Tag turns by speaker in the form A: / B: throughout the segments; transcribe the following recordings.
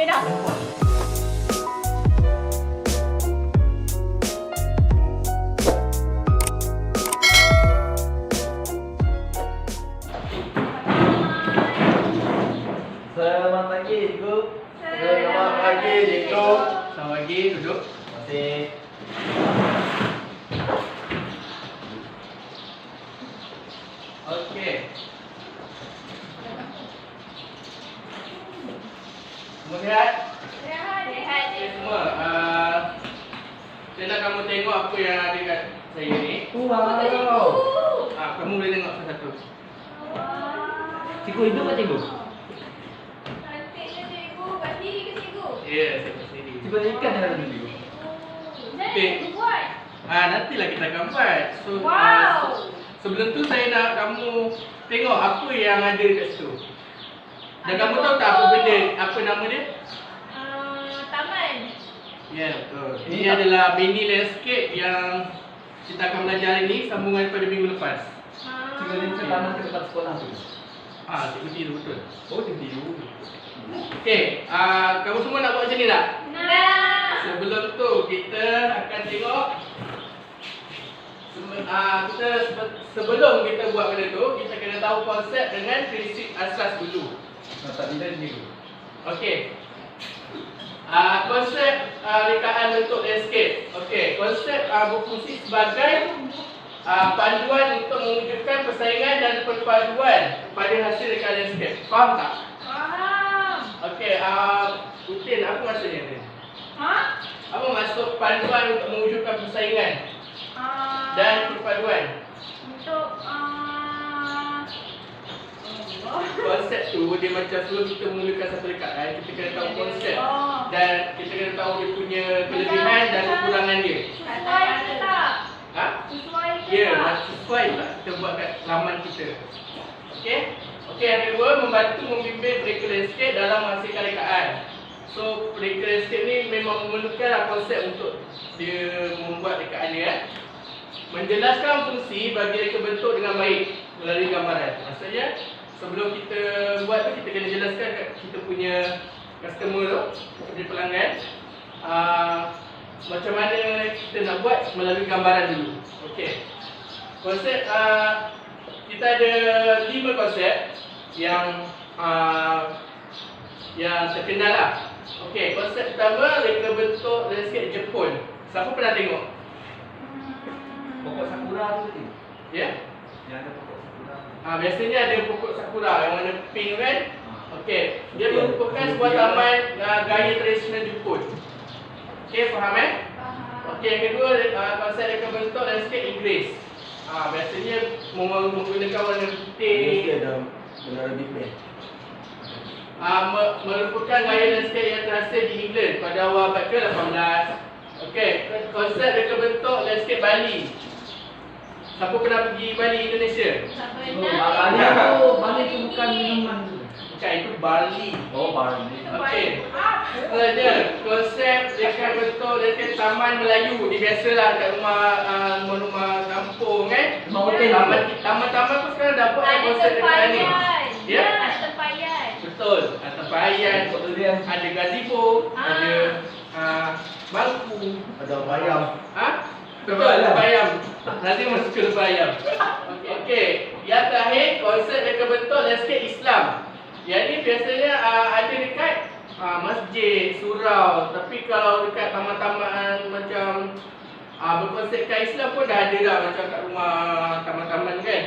A: Okey dah.
B: Selamat pagi, cikgu.
C: Selamat pagi, cikgu.
D: Selamat pagi, duduk.
B: Terima kasih.
D: Okey. Semua sihat?
A: Rehat.
D: Okey semua. Saya nak kamu tengok apa yang ada kat saya ni.
B: Wow.
D: Kamu boleh tengok satu-satu.
B: Cikgu hidup ke cikgu?
A: Cantiknya cikgu. Kat sini ke cikgu?
D: Ya, saya kat sini.
B: Cikgu ada ikan yang ada di cikgu.
A: Macam mana cikgu buat?
D: Nantilah kita akan buat. So,
A: Wow.
D: sebelum tu saya nak kamu tengok apa yang ada kat situ. Dan
A: Ada
D: kamu tahu tak apa
A: pokok.
D: benda, apa nama dia?
A: Taman.
D: Ya, betul. Ini adalah mini landscape yang kita akan belajar hari ni, sambungan pada minggu lepas.
B: Cikgu ni macam taman ke tempat sekolah tu?
D: Cikgu tiru betul.
B: Oh, cikgu tiru.
D: Okey, kamu semua nak buat macam ni tak?
A: Nah.
D: Sebelum tu kita akan tengok sebelum kita buat benda tu, kita kena tahu konsep dengan prinsip asas dulu.
B: Tak bila cikgu.
D: Okey. Konsep rekaan bentuk landscape. Okey, konsep berfungsi sebagai panduan untuk mewujudkan persaingan dan perpaduan pada hasil rekaan landscape. Faham tak?
A: Faham.
D: Okey, Utin, apa maksudnya ni?
A: Ha?
D: Apa maksud panduan untuk mewujudkan persaingan dan perpaduan?
A: Untuk
D: Konsep tu dia macam sebelum kita memulakan satu rekaan, kita kena tahu konsep dan kita kena tahu dia punya kelebihan dan kekurangan dia.
A: sesuai ke tak?
D: Ha?
A: Sesuai ke
D: Ya,
A: tak?
D: sesuai tak kita buat kat laman kita. Okey? Okey, yang kedua, membantu membimbing mereka landscape dalam menghasilkan rekaan. So, mereka landscape ni memang memerlukan konsep untuk dia membuat rekaan dia. Menjelaskan fungsi bagi reka bentuk dengan baik melalui gambaran. Maksudnya, sebelum kita buat tu, kita kena jelaskan kat kita punya customer tu, kita pelanggan, macam mana kita nak buat melalui gambaran dulu. Okey. Konsep kita ada 5 konsep yang terkenal lah. Okey, konsep pertama reka bentuk landscape Jepun. Siapa pernah tengok?
B: Pokok sakura tu cikgu.
D: Ya?
B: Yang ada pokok sakura.
D: Biasanya ada pokok sakura yang warna pink kan? Okey, dia
B: Okey.
D: merupakan sebuah taman gaya tradisional Jepun. Okey, faham eh?
A: Faham.
D: Okey, yang kedua konsep reka bentuk landscape Inggeris. Biasanya menggunakan warna putih.
B: ada benar lebih plain.
D: Merupakan gaya landscape yang terhasil di England pada awal abad ke-18. Okey, konsep reka bentuk landscape Bali. Siapa pernah pergi Bali, Indonesia?
A: Tak
B: Cikgu,
A: pernah.
B: Bali tu bukan minuman tu.
D: Bukan, itu Bali.
B: Oh, Bali.
D: Okey. Ada konsep reka bentuk landscape Taman Melayu. Ni biasalah kat rumah kampung kan.
B: Rumah hotel.
D: Taman-taman pun sekarang dah buat
A: Ada
D: konsep rekaan ni.
A: tempayan.
D: Ya?
A: Ada tempayan.
D: Betul. Tempayan, ada gazebo, ada bangku.
B: Ada bayam.
D: Betul, tempayan. Nanti masuk ke tempayan. Okey. Yang terakhir, konsep reka bentuk landscape Islam. Yang ni biasanya ada dekat masjid, surau. Tapi kalau dekat taman-taman macam berkonsepkan Islam pun dah ada dah, macam kat rumah taman-taman kan.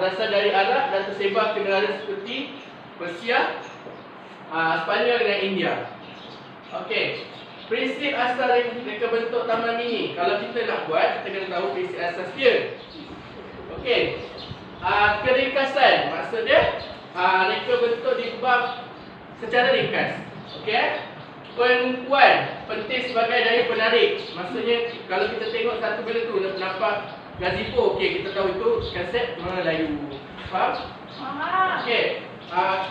D: Berasal dari Arab dan tersebar ke negara seperti Persia, Sepanyol dengan India. Okey. Prinsip asas reka bentuk taman mini. Kalau kita nak buat, kita kena tahu prinsip asas dia. Okey. Keringkasan. Maksudnya reka bentuk dibab secara ringkas. Okey. Pengumpuan penting sebagai daya penarik. Maksudnya kalau kita tengok satu benda tu nampak gazebo, okey, kita tahu itu konsep Melayu. Faham?
A: Faham.
D: Okey.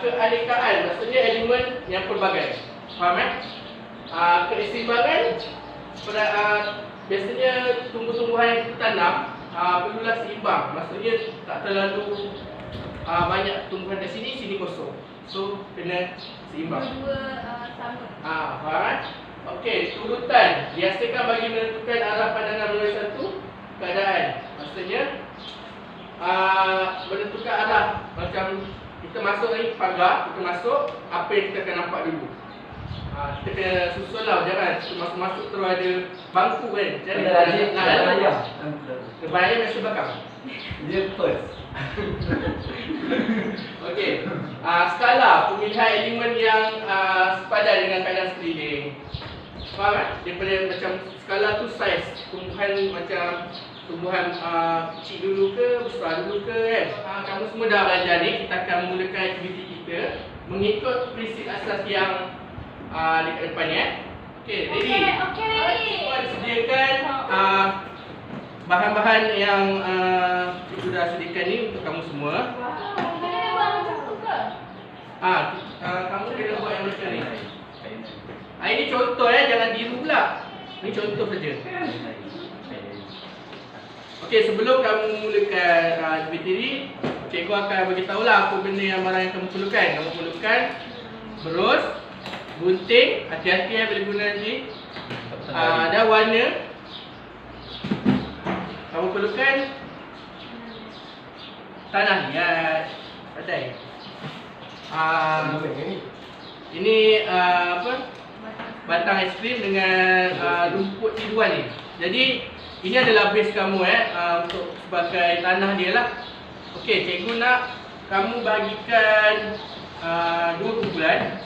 D: Keanekaan maksudnya elemen yang pelbagai. Faham eh? Keseimbangan biasanya tumbuh-tumbuhan yang kita tanam perlulah seimbang. Maksudnya tak terlalu banyak tumbuhan di sini kosong. So kena seimbang.
A: Dua sama.
D: Faham? Okey, turutan biasakan bagi menentukan arah pandangan melalui satu keadaan. Maksudnya menentukan arah. Macam kita masuk ni pagar, kita masuk, apa yang kita akan nampak dulu. Kita kena susun lah, jangan kita masuk-masuk terus ada bangku kan. Jadi depan ayam yang belakang.
B: Dia first.
D: Okey. Skala pemilihan elemen yang sepadan dengan keadaan sekeliling. Faham kan? Daripada macam skala tu saiz tumbuhan macam tumbuhan kecil dulu ke, besar dulu ke kan. Kamu semua dah belajar ni, kita akan mulakan aktiviti kita mengikut prinsip asas yang dekat depan ni Okey, ready?
A: Okey.
D: Semua disediakan bahan-bahan yang cikgu dah sediakan ni untuk kamu semua.
A: Kita buat macam tu ke?
D: Kamu kena buat yang macam ni. Ini contoh jangan tiru pula. Ini contoh saja. Okey, sebelum kamu mulakan aktiviti ni, cikgu akan bagi tahulah apa benda yang barang yang kamu perlukan. Kamu perlukan berus, gunting, hati-hati bila guna nanti. Dan warna. Kamu perlukan tanah liat. Pandai. Ini batang aiskrim dengan rumput tiruan ni. Jadi ini adalah base kamu untuk sebagai tanah dia lah. Okey, cikgu nak kamu bagikan dua kumpulan.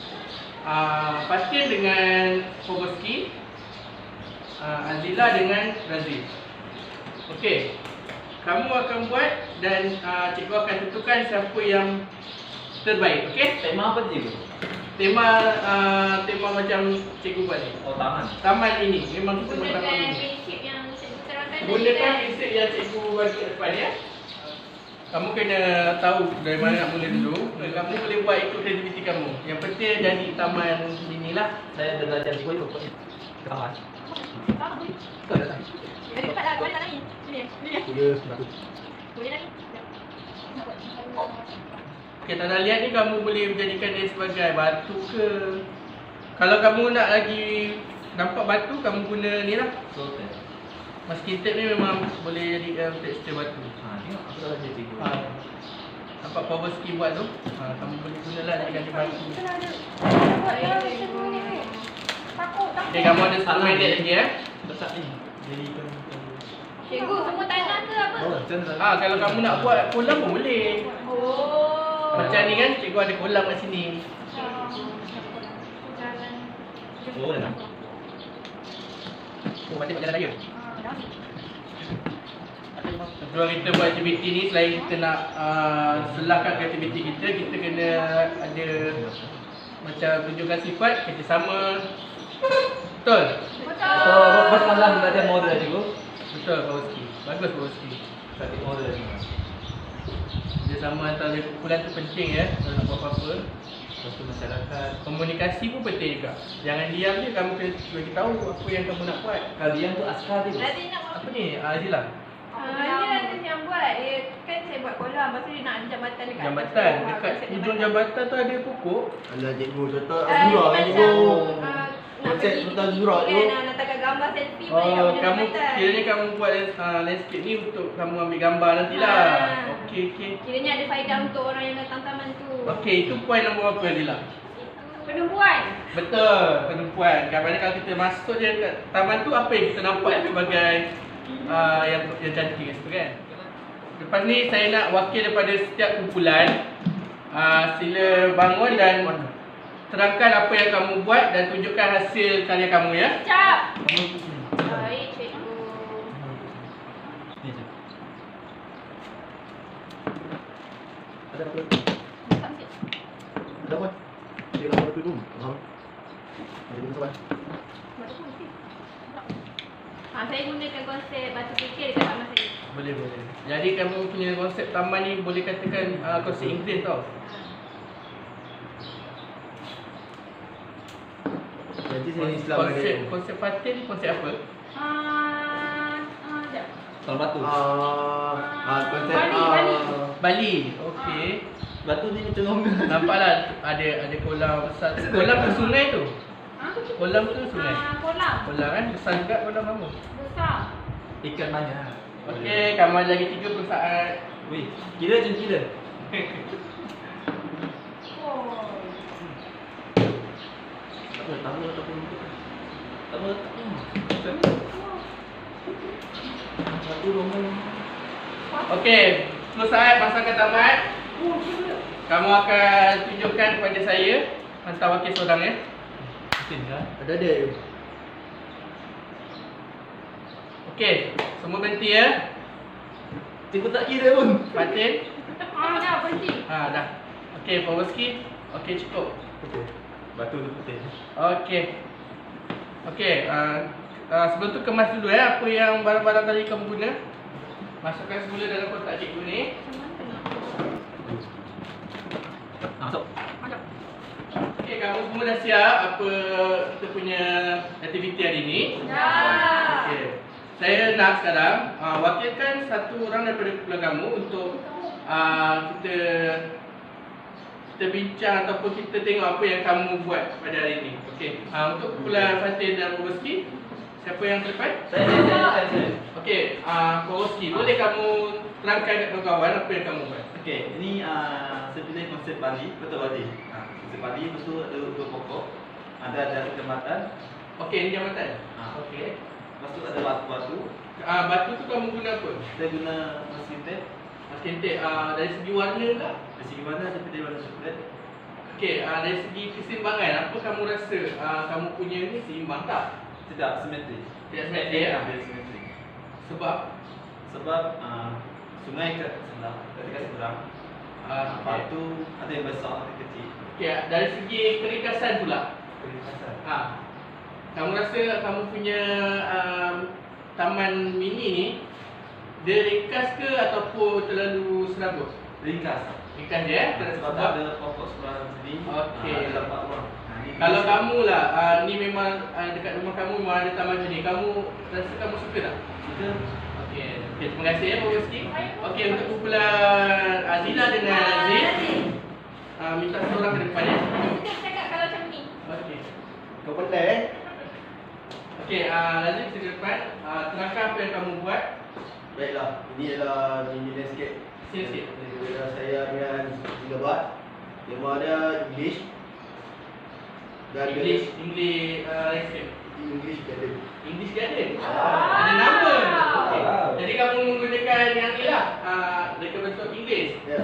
D: Fatin dengan Pogoski, Azila dengan Razif. Okey, kamu akan buat dan cikgu akan tentukan siapa yang terbaik. Okey?
B: Tema apa cikgu?
D: Tema macam cikgu buat ni.
B: Oh, taman.
D: Taman ini memang kita buat taman
A: Gunakan
D: ini.
A: prinsip yang cikgu terangkan tadi
D: Gunakan
A: kan?
D: prinsip yang cikgu bagi kat depan ya. Kamu kena tahu dari mana nak mula dulu. Kamu boleh buat ikut kreativiti kamu. Yang penting jadi taman ini lah.
B: Saya dah belajar cikgu itu. Kawan.
A: Jadi cepatlah, boleh tak lagi? Sini.
B: Ya, satu.
A: Boleh lagi?
D: Okey, tanah liat ni kamu boleh menjadikan dia sebagai batu ke. Kalau kamu nak lagi nampak batu, kamu guna ni lah. Masking tape ni memang boleh jadikan tekstur batu.
B: Tengok aku dah belajar cikgu.
D: Nampak power ski buat tu? Kamu boleh gunalah jadikan dia batu.
A: Takut.
D: Okey, kamu ada 10 minit lagi
B: Besar ni. Jadikan
A: Cikgu, semua tanah ke apa?
B: oh, macam
D: kalau kamu nak buat kolam pun boleh.
A: Oh.
D: Macam ni kan, cikgu ada kolam kat sini.
B: Oh, dah.
D: Oh, macam jalan raya. Sebelum kita buat aktiviti ni, selain kita nak selahkan aktiviti kita, kita kena ada macam tunjukkan sifat kerjasama. Betul?
B: So, bos malam belajar model cikgu.
D: Betul, Pak Uski. Bagus, Pak Uski.
B: Static model ni.
D: Kerjasama antara kumpulan tu penting ya, kalau nak buat apa-apa.
B: Lepas tu masyarakat.
D: Komunikasi pun penting juga. Jangan diam je, kamu kena bagi tahu apa yang kamu nak buat.
B: Kalian tu askar cikgu.
A: Nanti nak buat
D: Apa ni? Azila.
A: Ini Razif yang buat. Dia kan saya buat kolam, lepas tu dia nak ada jambatan dekat
D: Jambatan.
A: atas tu.
D: Dekat
A: Konsep
D: hujung jambatan tu ada pokok.
C: Alah cikgu, contoh
A: Dia
C: Azura kan
A: macam
C: cikgu.
A: nak
C: Konsep
A: pergi
C: contoh
A: tinggi
C: Azura
A: kan,
C: tu.
A: nak tangkap gambar selfie pun yang punya
D: Kamu
A: jambatan.
D: kiranya kamu buat landscape ni untuk kamu ambil gambar nantilah. Okey, okey.
A: Kiranya ada faedah untuk orang yang datang taman tu.
D: Okey, itu poin nombor berapa Azila?
A: Penumpuan.
D: Betul, penumpuan. Kadang-kadang kalau kita masuk je kat taman tu, apa yang kita nampak sebagai yang cantik kat situ kan. Lepas ni saya nak wakil daripada setiap kumpulan. Sila bangun dan terangkan apa yang kamu buat dan tunjukkan hasil karya kamu ya.
A: Cap.
D: Kamu
A: Baik, cikgu.
B: Ni je. Ada apa?
A: Tak sikit.
C: Ada apa? Dia nak buat tu. Faham? Ada pun sabar.
A: Batu putih. Saya gunakan konsep batu putih dekat taman saya.
D: boleh. Jadi kamu punya konsep taman ni boleh katakan konsep Inggeris tau.
C: Nanti saya Islam
D: Konsep Fatin ni konsep apa?
A: Sekejap.
B: Tahun batu.
C: konsep
A: Bali.
D: Bali. Okey.
C: Batu ni macam longgar.
D: Nampaklah ada kolam besar. Kolam ke sungai tu?
A: Ha?
D: Kolam tu sungai.
A: Kolam.
D: Kolam kan besar juga kolam kamu.
A: Besar.
B: Ikan banyak.
D: Okey, kamu ada lagi 30 saat.
B: Weh, kira je kira.
A: Oh.
C: Tak apa, tahu ataupun tak apa. Satu longgar.
D: Okey, 10 saat pasangkan tamat.
A: Oh, gila.
D: Kamu akan tunjukkan kepada saya hantar wakil seorang ya.
B: Mungkin kan?
C: Ada.
D: Okey, semua berhenti ya.
C: Cikgu tak kira pun.
D: Fatin.
A: Dah berhenti.
D: Dah. Okey, Pawaski. Okey, cukup.
C: Okey.
B: Batu tu putih.
D: Okey. Okey, sebelum tu kemas dulu ya apa yang barang-barang tadi kamu guna. Masukkan semula dalam kotak cikgu ni.
B: Masuk.
A: Ada.
D: Okey, kamu semua dah siap apa kita punya aktiviti hari ni?
A: Dah.
D: Okey. Saya nak sekarang wakilkan satu orang daripada kumpulan kamu untuk kita bincang ataupun kita tengok apa yang kamu buat pada hari ini. Okey. Untuk kumpulan Fatin dan Pawaski, siapa yang terdepan?
B: Saya.
D: Okey, Pawaski, boleh kamu terangkan kepada kawan-kawan apa yang kamu buat?
C: Okey, ini saya pilih konsep Bali, betul Bali. Konsep Bali itu ada dua pokok. Ada kecamatan.
D: Okey, ini jambatan.
C: Okey. Lepas tu ada batu-batu.
D: Batu tu kamu guna apa?
C: Saya guna mesin teh.
D: Cantik. Dari segi warna tak?
C: Dari segi mana saya pilih warna coklat.
D: Okey, dari segi keseimbangan, apa kamu rasa kamu punya ni seimbang tak?
C: Tidak simetris.
D: Tidak simetris ya?
C: Tidak simetris.
D: Sebab
C: Sebab sungai kat sebelah, ketika seberang.
D: okey.
C: Batu ada yang besar, ada yang kecil.
D: Okey, dari segi keringkasan pula.
C: Keringkasan.
D: Kamu rasa kamu punya taman mini ni dia ringkas ke ataupun terlalu serabut?
C: Ringkas.
D: Ringkas je ya?
C: Sebab ada pokok sebelah sini.
D: Okey.
C: Ada 4 orang.
D: Kalau kamu lah, ni memang dekat rumah kamu memang ada taman macam ni. Kamu rasa kamu suka tak?
C: Suka.
D: Okey, terima kasih ya Pak Rizky. Okey, untuk kumpulan Azila dengan Aziz, minta seorang ke depan ya.
A: Kita cakap kalau macam ni.
D: Okey.
C: Kau pandai
D: Okey, Aziz ke depan. Terangkan apa yang kamu buat.
C: Baiklah, ini adalah mini landscape.
D: Sikit-sikit.
C: Saya dengan Gigabat. Tema ada English. Dan
D: English landscape.
C: English Garden.
D: English Garden. Ada nama. Okey. Jadi kamu menggunakan yang ni lah. Mereka bentuk English.
C: Ya.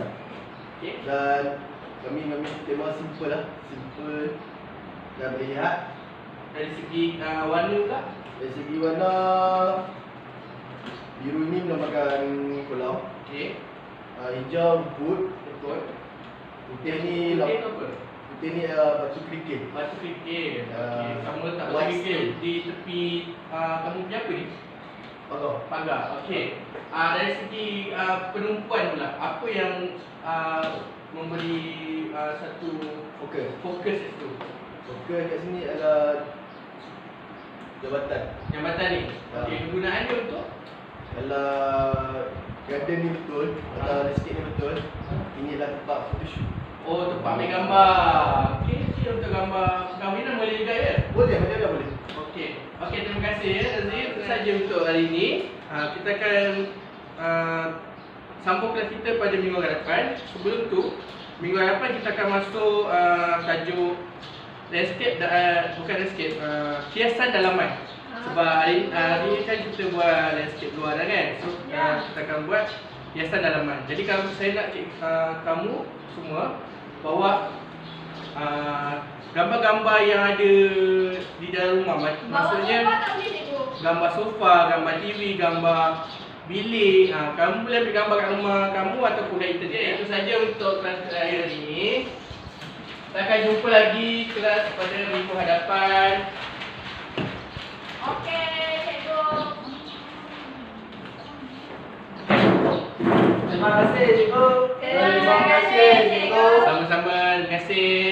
D: Okey.
C: Dan kami mengambil tema simple lah. Simple dan berlihat.
D: Dari segi warna pula.
C: Dari segi warna, biru ni melambangkan kolam.
D: Okey.
C: Hijau rumput.
D: Betul.
C: Putih ni
D: Putih tu apa?
C: putih ni batu kerikil.
D: Batu kerikil. Okey. Kamu letak batu
C: white
D: kerikil
C: stone.
D: di tepi kamu punya apa ni?
C: Pagar.
D: Pagar. Okey. Dari segi penumpuan pula, apa yang memberi satu
C: Fokus.
D: fokus itu?
C: Fokus kat sini adalah jabatan.
D: Jambatan ni. Okey, kegunaannya untuk
C: Kalau garden ni betul, atau landscape ni betul, ini adalah tempat photoshoot.
D: tempat ambil gambar. Okey, untuk gambar kahwinan boleh juga ya?
C: Boleh, macam mana boleh?
D: Okey. Okey, terima kasih ya Aziz. Itu saja untuk hari ini. Kita akan sambung kelas kita pada minggu hadapan. Sebelum tu, minggu hadapan kita akan masuk tajuk landscape bukan landscape, hiasan dalaman. Sebab hari ni kan kita buat landscape luar kan. So kita akan buat hiasan dalaman. Jadi kalau saya nak kamu semua bawa gambar-gambar yang ada di dalam rumah. Maksudnya
A: Bawa tak boleh cikgu?
D: gambar sofa, gambar TV, gambar bilik. Kamu boleh ambil gambar kat rumah kamu ataupun kat internet. Itu saja untuk kelas kita hari ini. Kita akan jumpa lagi kelas pada minggu hadapan.
A: Okey, cikgu.
C: Terima kasih cikgu.
A: Terima kasih cikgu.
D: Sama-sama, terima kasih.